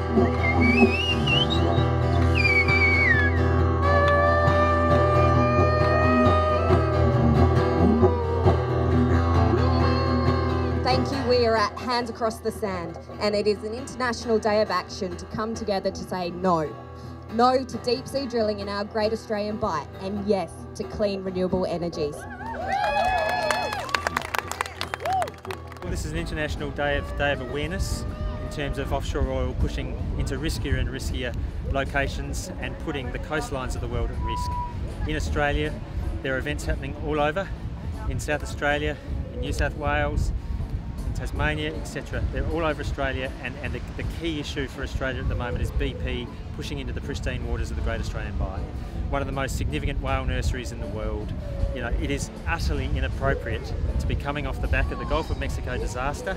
Thank you. We are at Hands Across the Sand, and it is an international day of action to come together to say no. No to deep sea drilling in our Great Australian Bight, and yes to clean renewable energies. Well, this is an international day of awareness in terms of offshore oil pushing into riskier and riskier locations and putting the coastlines of the world at risk. In Australia, there are events happening all over, in South Australia, in New South Wales, in Tasmania, etc. They're all over Australia, and the key issue for Australia at the moment is BP pushing into the pristine waters of the Great Australian Bight. One of the most significant whale nurseries in the world. You know, it is utterly inappropriate to be coming off the back of the Gulf of Mexico disaster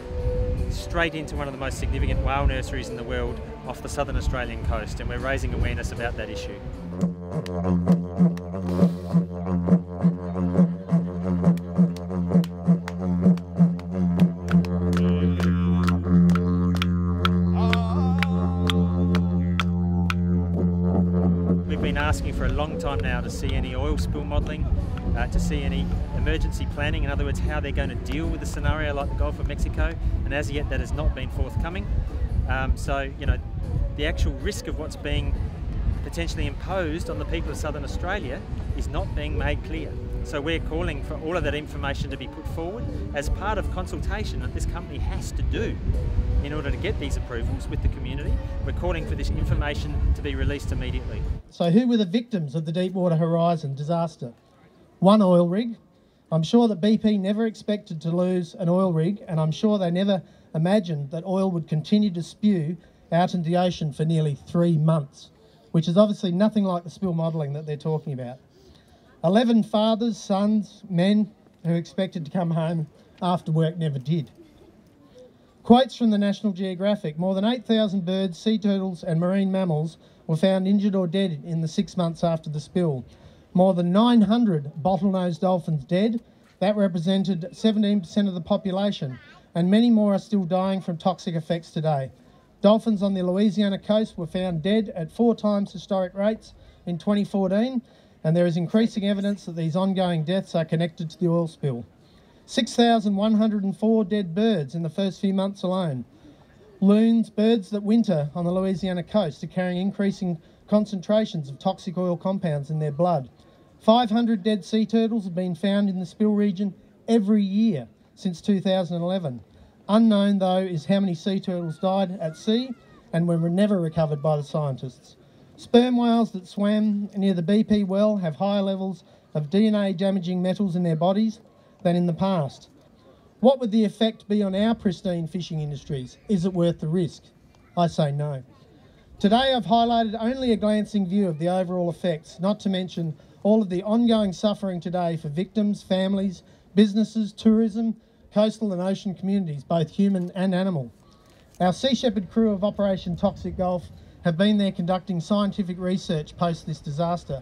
straight into one of the most significant whale nurseries in the world off the southern Australian coast, and we're raising awareness about that issue. We've been asking for a long time now to see any oil spill modelling, to see any emergency planning, in other words how they're going to deal with a scenario like the Gulf of Mexico, and as yet that has not been forthcoming. So, you know, the actual risk of what's being potentially imposed on the people of southern Australia is not being made clear. So we're calling for all of that information to be put forward as part of consultation that this company has to do in order to get these approvals with the community. We're calling for this information to be released immediately. So who were the victims of the Deepwater Horizon disaster? One oil rig. I'm sure that BP never expected to lose an oil rig, and I'm sure they never imagined that oil would continue to spew out into the ocean for nearly 3 months, which is obviously nothing like the spill modelling that they're talking about. 11 fathers, sons, men who expected to come home after work never did. Quotes from the National Geographic: more than 8,000 birds, sea turtles and marine mammals were found injured or dead in the 6 months after the spill. More than 900 bottlenose dolphins dead. That represented 17% of the population, and many more are still dying from toxic effects today. Dolphins on the Louisiana coast were found dead at 4 times historic rates in 2014, and there is increasing evidence that these ongoing deaths are connected to the oil spill. 6,104 dead birds in the first few months alone. Loons, birds that winter on the Louisiana coast, are carrying increasing concentrations of toxic oil compounds in their blood. 500 dead sea turtles have been found in the spill region every year since 2011. Unknown, though, is how many sea turtles died at sea and were never recovered by the scientists. Sperm whales that swam near the BP well have higher levels of DNA-damaging metals in their bodies than in the past. What would the effect be on our pristine fishing industries? Is it worth the risk? I say no. Today I've highlighted only a glancing view of the overall effects, not to mention all of the ongoing suffering today for victims, families, businesses, tourism, coastal and ocean communities, both human and animal. Our Sea Shepherd crew of Operation Toxic Gulf have been there conducting scientific research post this disaster.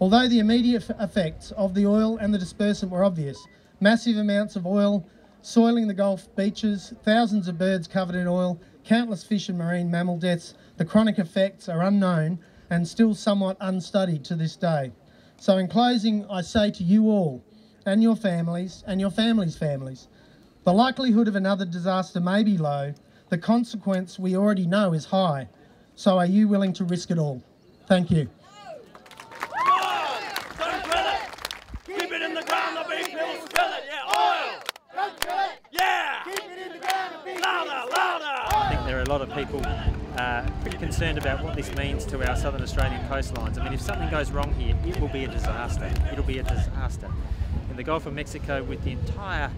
Although the immediate effects of the oil and the dispersant were obvious, massive amounts of oil soiling the Gulf beaches, thousands of birds covered in oil, countless fish and marine mammal deaths, the chronic effects are unknown and still somewhat unstudied to this day. So in closing, I say to you all, and your families, and your families' families, the likelihood of another disaster may be low, the consequence we already know is high. So are you willing to risk it all? Thank you. Don't drill it! Keep it in the ground, the BP will spill it! Yeah, oil! Don't drill it! Yeah! Keep it in the ground, the BP louder, louder! I think there are a lot of people pretty concerned about what this means to our southern Australian coastlines. I mean, if something goes wrong here, it will be a disaster. It'll be a disaster. In the Gulf of Mexico, with the entire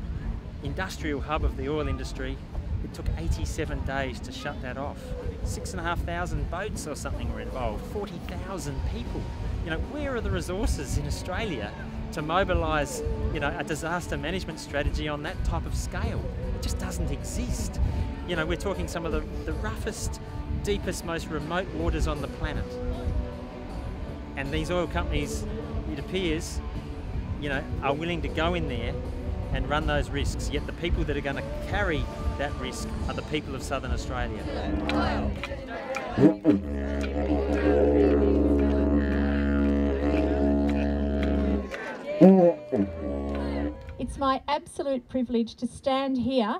industrial hub of the oil industry, it took 87 days to shut that off. 6,500 boats or something were involved, 40,000 people. You know, where are the resources in Australia to mobilise, you know, a disaster management strategy on that type of scale? It just doesn't exist. You know, we're talking some of the roughest, deepest, most remote waters on the planet. And these oil companies, it appears, you know, are willing to go in there and run those risks, yet the people that are going to carry that risk are the people of southern Australia. It's my absolute privilege to stand here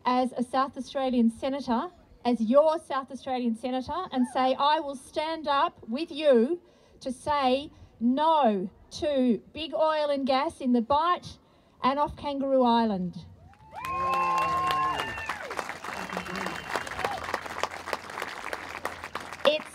as a South Australian Senator, as your South Australian Senator, and say I will stand up with you to say no to big oil and gas in the Bight and off Kangaroo Island. It's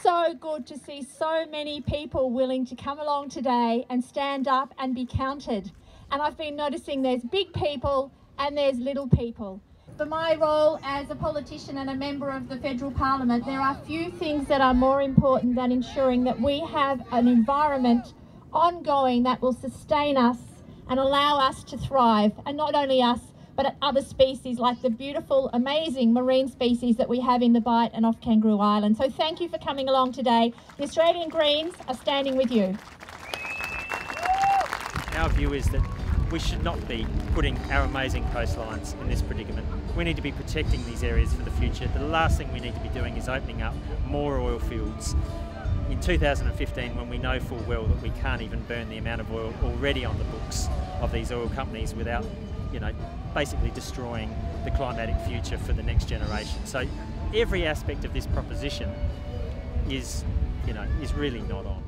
so good to see so many people willing to come along today and stand up and be counted. And I've been noticing there's big people and there's little people. For my role as a politician and a member of the Federal Parliament, there are few things that are more important than ensuring that we have an environment ongoing that will sustain us and allow us to thrive, and not only us, but other species like the beautiful, amazing marine species that we have in the Bight and off Kangaroo Island. So thank you for coming along today. The Australian Greens are standing with you. Our view is that we should not be putting our amazing coastlines in this predicament. We need to be protecting these areas for the future. The last thing we need to be doing is opening up more oil fields in 2015, when we know full well that we can't even burn the amount of oil already on the books of these oil companies without, you know, basically destroying the climatic future for the next generation. So every aspect of this proposition is, you know, is really not on.